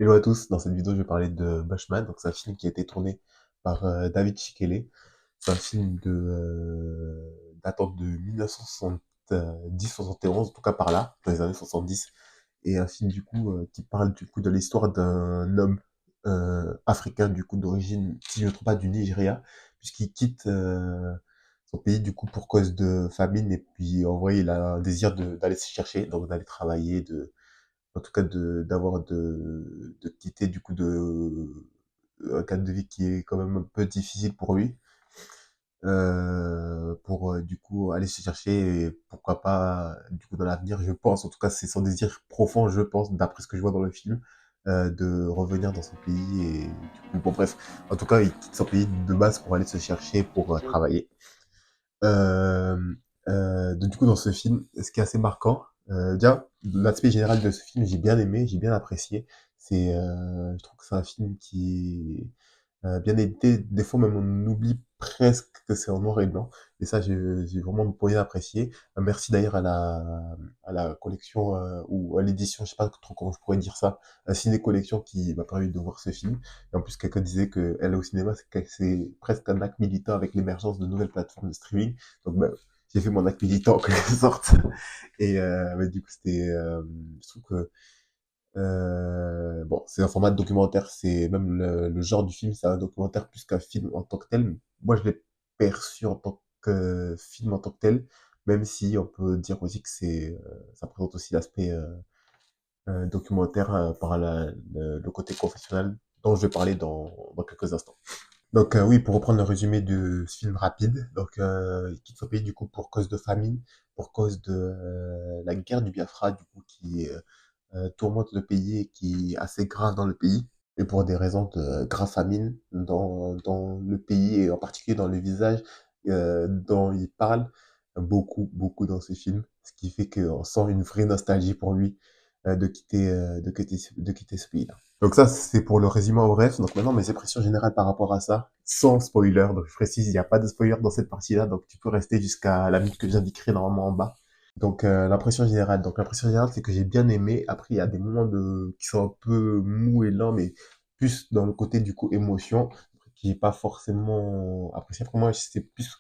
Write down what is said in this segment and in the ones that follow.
Hello à tous, dans cette vidéo je vais parler de Bushman, donc c'est un film qui a été tourné par David Chikele. C'est un film datant de 1970-71, en tout cas par là, dans les années 70, et un film du coup qui parle du coup de l'histoire d'un homme africain du coup d'origine, si je ne me trompe pas, du Nigeria, puisqu'il quitte son pays du coup pour cause de famine, et puis en vrai il a un désir d'aller se chercher, donc d'aller travailler, en tout cas de quitter du coup un cadre de vie qui est quand même un peu difficile pour lui, pour du coup aller se chercher et pourquoi pas du coup dans l'avenir, je pense, en tout cas c'est son désir profond, je pense, d'après ce que je vois dans le film, de revenir dans son pays et du coup, bon bref, en tout cas il quitte son pays de base pour aller se chercher, pour travailler. Euh, donc du coup dans ce film, ce qui est assez marquant, déjà l'aspect général de ce film, j'ai bien aimé, j'ai bien apprécié. Je trouve que c'est un film qui est bien édité. Des fois même on oublie presque que c'est en noir et blanc. Et ça j'ai vraiment bien apprécié. Merci d'ailleurs à la collection ou à l'édition, je sais pas trop comment je pourrais dire ça, à Ciné Collection qui m'a permis de voir ce film. Et en plus quelqu'un disait que elle au cinéma c'est presque un acte militant avec l'émergence de nouvelles plateformes de streaming. Donc bah, j'ai fait mon acte militant en quelque sorte. Et mais du coup je trouve que bon, c'est un format de documentaire, c'est même le genre du film, c'est un documentaire plus qu'un film en tant que tel. Moi, je l'ai perçu en tant que film en tant que tel, même si on peut dire aussi que ça présente aussi l'aspect documentaire par le côté confessionnel dont je vais parler dans quelques instants. Donc oui, pour reprendre le résumé de ce film rapide, donc il quitte son pays du coup pour cause de famine, pour cause de la guerre du Biafra du coup qui tourmente le pays et qui est assez grave dans le pays, et pour des raisons de grave famine dans le pays, et en particulier dans le visage dont il parle beaucoup dans ce film, ce qui fait qu'on sent une vraie nostalgie pour lui de quitter ce pays-là. Donc ça, c'est pour le résumé en bref. Donc maintenant, mes impressions générales par rapport à ça, sans spoiler. Donc je précise, il n'y a pas de spoiler dans cette partie-là, donc tu peux rester jusqu'à la minute que j'indiquerai normalement en bas. Donc l'impression générale. Donc l'impression générale, c'est que j'ai bien aimé. Après, il y a des moments qui sont un peu mous et lents, mais plus dans le côté du coup émotion, qui est pas forcément apprécié. Pour moi, c'est plus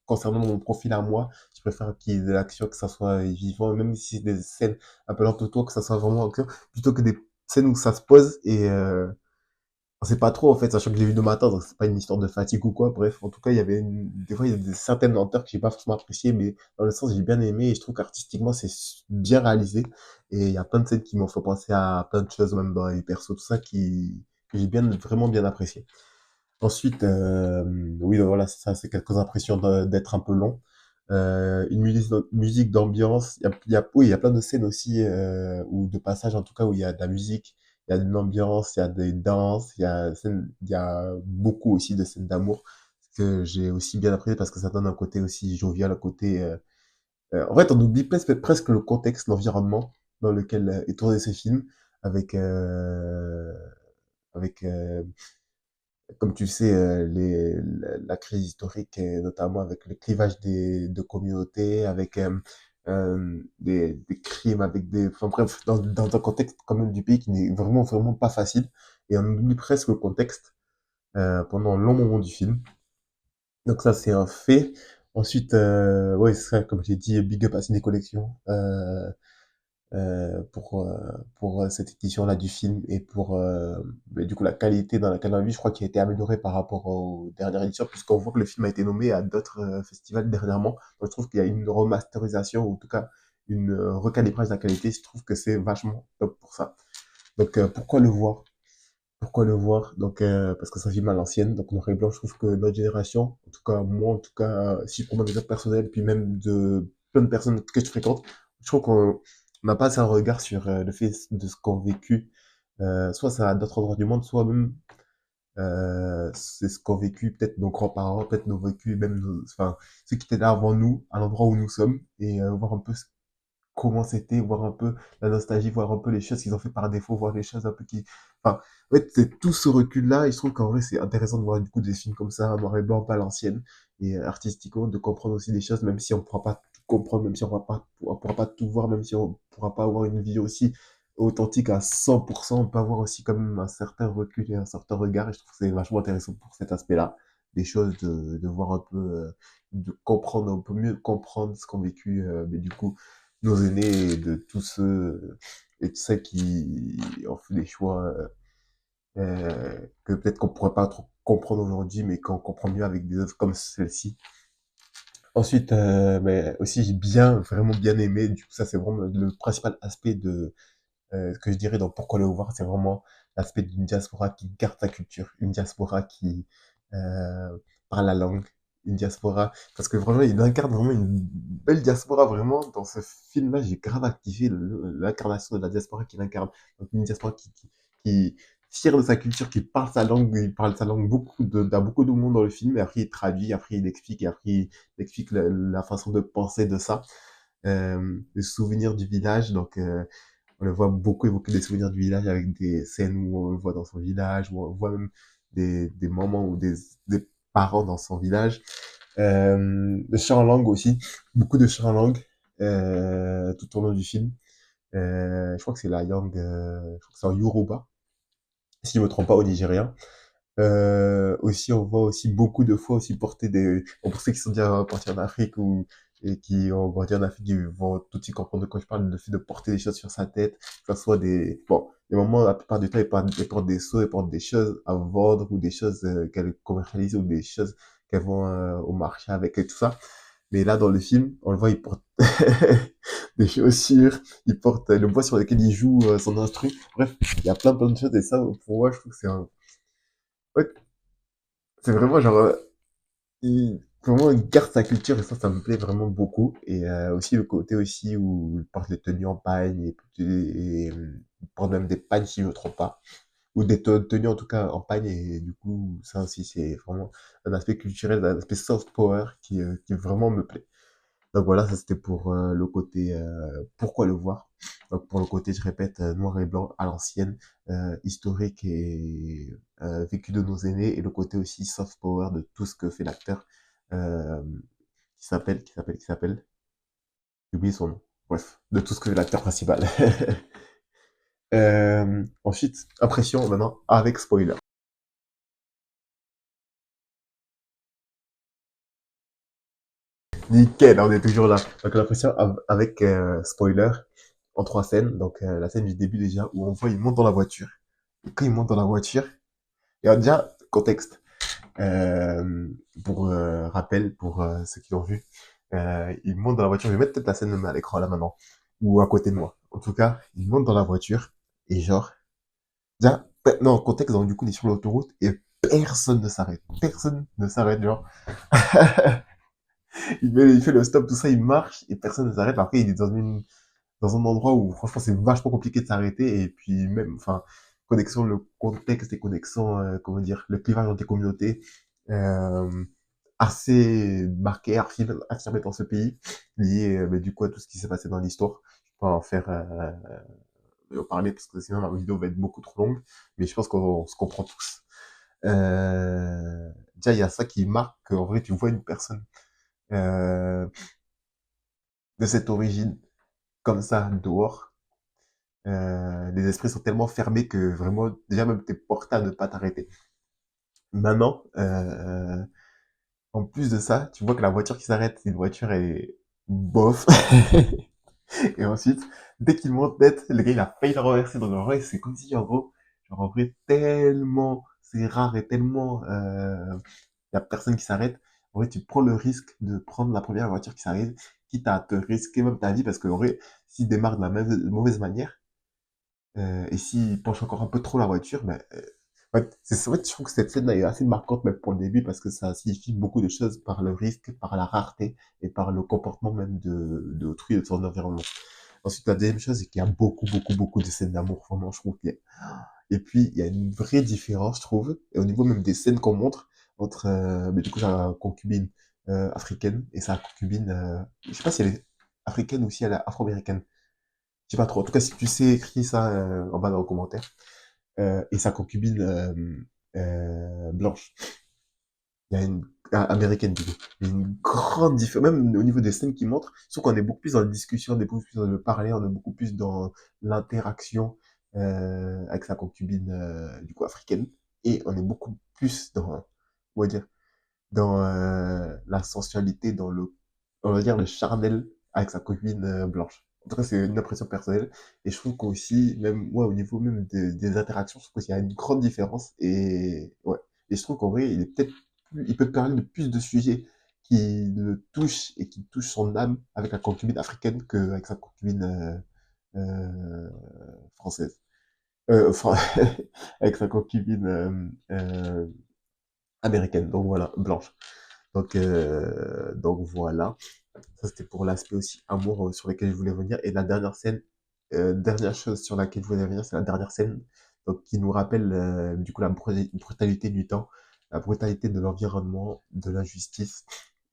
concernant mon profil à moi. Je préfère qu'il y ait de l'action, que ça soit vivant, même si c'est des scènes un peu lentes autour, que ça soit vraiment action, plutôt que des scène où ça se pose et on sait pas trop en fait, sachant que j'ai vu de matin, donc c'est pas une histoire de fatigue ou quoi. Bref, en tout cas, des fois, il y a certaines lenteurs que j'ai pas forcément appréciées, mais dans le sens, j'ai bien aimé et je trouve qu'artistiquement, c'est bien réalisé. Et il y a plein de scènes qui m'ont fait penser à plein de choses, même dans les persos, tout ça, que j'ai vraiment bien apprécié. Ensuite, oui, donc voilà, ça, c'est quelques impressions d'être un peu long. Musique d'ambiance, oui, il y a plein de scènes aussi, ou de passages en tout cas, où il y a de la musique, il y a de l'ambiance, il y a des danses, il y a beaucoup aussi de scènes d'amour, ce que j'ai aussi bien apprécié parce que ça donne un côté aussi jovial, un côté... en fait, on oublie presque le contexte, l'environnement dans lequel est tourné ce film, avec... avec comme tu sais, la crise historique, et notamment avec le clivage de communautés, avec des crimes, enfin bref, dans un contexte quand même du pays qui n'est vraiment pas facile, et on oublie presque le contexte pendant un long moment du film. Donc ça, c'est un fait. Ensuite, ouais, c'est ça, comme j'ai dit, big up à Ciné Collection. Pour cette édition-là du film et pour du coup la qualité dans laquelle on l'a vu, je crois qu'il a été amélioré par rapport aux dernières éditions, puisqu'on voit que le film a été nommé à d'autres festivals dernièrement. Donc je trouve qu'il y a une remasterisation, ou en tout cas une recalibrage de la qualité. Je trouve que c'est vachement top pour ça. Donc pourquoi le voir? Pourquoi le voir? Donc parce que c'est un film à l'ancienne, donc noir et blanc. Je trouve que notre génération, en tout cas moi, en tout cas, si je prends mon exemple personnel, puis même de plein de personnes que je fréquente, je trouve qu'on n'a pas assez un regard sur le fait de ce qu'ont vécu, soit ça à d'autres endroits du monde, soit même c'est ce qu'ont vécu peut-être nos grands-parents, peut-être nos vécus, même enfin, ceux qui étaient là avant nous, à l'endroit où nous sommes, et voir un peu comment c'était, voir un peu la nostalgie, voir un peu les choses qu'ils ont fait par défaut, voir les choses un peu enfin, en fait, c'est tout ce recul-là, et je trouve qu'en vrai, c'est intéressant de voir du coup des films comme ça, noir et blanc, pas à l'ancienne, et artistiquement, de comprendre aussi des choses, même si on pourra pas tout comprendre, même si on pourra pas tout voir, même si on pourra pas avoir une vie aussi authentique à 100%, on peut avoir aussi quand même un certain recul et un certain regard, et je trouve que c'est vachement intéressant pour cet aspect-là, des choses, de voir un peu, de comprendre, un peu mieux comprendre ce qu'ont vécu, mais du coup, nos aînés, et de tous ceux, et de ceux qui ont fait des choix, que peut-être qu'on pourrait pas trop comprendre aujourd'hui, mais qu'on comprend mieux avec des œuvres comme celle-ci. Ensuite, mais aussi j'ai vraiment bien aimé, du coup ça c'est vraiment le principal aspect de ce que je dirais dans Pourquoi le voir, c'est vraiment l'aspect d'une diaspora qui garde sa culture, une diaspora qui parle la langue, une diaspora, parce que vraiment il incarne vraiment une belle diaspora, vraiment dans ce film-là j'ai grave activé l'incarnation de la diaspora qu'il incarne, donc une diaspora qui fière de sa culture, qui parle sa langue, il parle sa langue dans beaucoup de monde dans le film, et après il traduit, après il explique, et après il explique la façon de penser de ça, le souvenir du village, donc on le voit beaucoup évoquer des souvenirs du village avec des scènes où on le voit dans son village, où on voit même des moments où des parents dans son village. Le chant en langue aussi, beaucoup de chants en langue tout au long du film. Je crois que c'est la langue, je crois que c'est en Yoruba, si je me trompe pas, au Nigeria. Aussi, on voit aussi beaucoup de fois aussi porter bon, pour ceux qui sont déjà partis en Afrique et qui ont grandi en Afrique, ils vont tout de suite comprendre de quoi je parle, le fait de porter des choses sur sa tête, que ce soit bon, les moments, la plupart du temps, ils portent des seaux, ils portent des choses à vendre ou des choses qu'elles commercialisent ou des choses qu'elles vont au marché avec et tout ça. Mais là, dans le film, on le voit, il porte des chaussures, il porte le bois sur lequel il joue son instru. Bref, il y a plein de choses et ça, pour moi, je trouve que ouais, c'est vraiment genre, vraiment, il garde sa culture et ça me plaît vraiment beaucoup. Et aussi le côté aussi où il porte les tenues en pagne il porte même des pagnes si je ne me trompe pas. Ou des tenues en tout cas en pagne et du coup, ça aussi c'est vraiment un aspect culturel, un aspect soft power qui vraiment me plaît. Donc voilà, ça c'était pour le côté pourquoi le voir. Donc pour le côté, je répète, noir et blanc à l'ancienne, historique et vécu de nos aînés, et le côté aussi soft power de tout ce que fait l'acteur, euh, qui s'appelle, j'ai oublié son nom. Bref, de tout ce que fait l'acteur principal. Ensuite, impression maintenant avec spoiler. Nickel, on est toujours là. Donc l'impression avec spoiler en trois scènes. Donc la scène du début déjà où on voit il monte dans la voiture. Et quand il monte dans la voiture, et déjà contexte pour rappel pour ceux qui l'ont vu, il monte dans la voiture. Je vais mettre peut-être la scène même à l'écran là maintenant ou à côté de moi. En tout cas, il monte dans la voiture et genre déjà non contexte donc du coup il est sur l'autoroute et personne ne s'arrête. Personne ne s'arrête genre. Il fait le stop, tout ça, il marche et personne ne s'arrête. Après, il est dans un endroit où, franchement, c'est vachement compliqué de s'arrêter. Et puis, même, enfin, connexion, le contexte et connexion, comment dire, le clivage entre les communautés, euh, assez marqué, affirmé dans ce pays, lié, mais du coup, à tout ce qui s'est passé dans l'histoire. Je peux pas en faire, en parler parce que sinon, la vidéo va être beaucoup trop longue. Mais je pense qu'on se comprend tous. Déjà, il y a ça qui marque qu'en vrai, tu vois une personne, euh, de cette origine comme ça dehors, les esprits sont tellement fermés que vraiment, déjà même t'es porté à ne pas t'arrêter. Maintenant, en plus de ça, tu vois que la voiture qui s'arrête, c'est une voiture est bof. Et ensuite, dès qu'il monte tête, le gars il a failli la renverser. Donc en vrai, c'est comme si en gros, genre en vrai, tellement c'est rare et tellement y a personne qui s'arrête. En vrai, tu prends le risque de prendre la première voiture qui s'arrive, quitte à te risquer même ta vie, parce que en vrai, s'il démarre de la mauvaise manière, et s'il penche encore un peu trop la voiture, ben, ouais, c'est vrai que je trouve que cette scène est assez marquante même pour le début parce que ça signifie beaucoup de choses par le risque, par la rareté et par le comportement même de autrui et de son environnement. Ensuite, la deuxième chose, c'est qu'il y a beaucoup, beaucoup, beaucoup de scènes d'amour. Vraiment, je trouve qu'il y a... Et puis, il y a une vraie différence, je trouve, et au niveau même des scènes qu'on montre entre, mais du coup, sa concubine africaine et sa concubine, je sais pas si elle est africaine ou si elle est afro-américaine. Je sais pas trop. En tout cas, si tu sais, écris ça en bas dans les commentaires. Et sa concubine blanche. Il y a une américaine du coup. Il y a une grande différence, même au niveau des scènes qui montrent, sauf qu'on est beaucoup plus dans la discussion, on est beaucoup plus dans le parler, on est beaucoup plus dans l'interaction avec sa concubine du coup africaine, et on est beaucoup plus dans, on va dire, dans la sensualité, dans le, on va dire, le charnel avec sa copine blanche. En tout cas, c'est une impression personnelle. Et je trouve qu'aussi, même moi, au niveau même des interactions, je trouve qu'il y a une grande différence. Et ouais. Et je trouve qu'en vrai, il est peut-être il peut te parler de plus de sujets qui le touchent et qui touchent son âme avec la concubine africaine qu'avec sa concubine française. Enfin, avec sa concubine américaine. Donc voilà, blanche. Donc voilà. Ça, c'était pour l'aspect aussi amour sur lequel je voulais venir. Et la dernière scène, dernière chose sur laquelle je voulais revenir, c'est la dernière scène donc, qui nous rappelle du coup la brutalité du temps, la brutalité de l'environnement, de l'injustice.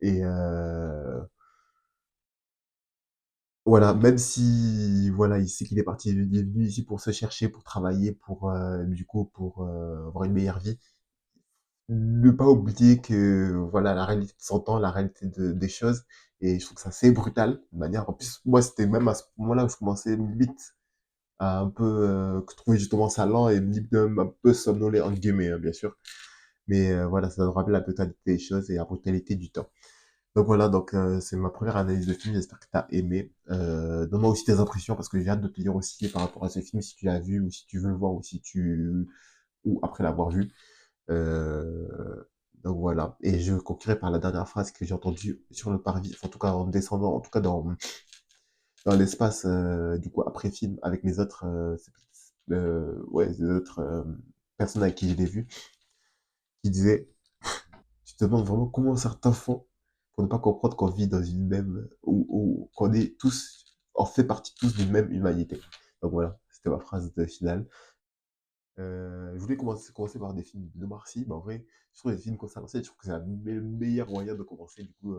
Et voilà, même si voilà, il sait qu'il est parti, il est venu ici pour se chercher, pour travailler, pour du coup pour avoir une meilleure vie, ne pas oublier que voilà la réalité de son temps, la réalité des choses, et je trouve que c'est assez brutal de manière. En plus, moi, c'était même à ce moment-là où je commençais limite à un peu trouver justement ça lent et limite même un peu somnolé entre guillemets, hein, bien sûr. Mais voilà, ça nous rappelle la brutalité des choses et la brutalité du temps. Donc voilà, donc c'est ma première analyse de film. J'espère que tu as aimé. Donne-moi aussi tes impressions parce que j'ai hâte de te dire aussi par rapport à ce film si tu l'as vu ou si tu veux le voir ou si tu ou après l'avoir vu. Donc voilà. Et je conclurai par la dernière phrase que j'ai entendue sur le parvis, enfin, en tout cas en descendant, en tout cas dans l'espace, du coup, après film, avec les autres, ouais, les autres personnes avec qui je l'ai vu, qui disaient, tu te demandes vraiment comment certains font pour ne pas comprendre qu'on vit dans une même, ou qu'on est tous, on fait partie tous d'une même humanité. Donc voilà, c'était ma phrase de finale. Je voulais commencer par des films de Marcy, mais en vrai, je trouve les films comme ça, je trouve que c'est le meilleur moyen de commencer, du coup,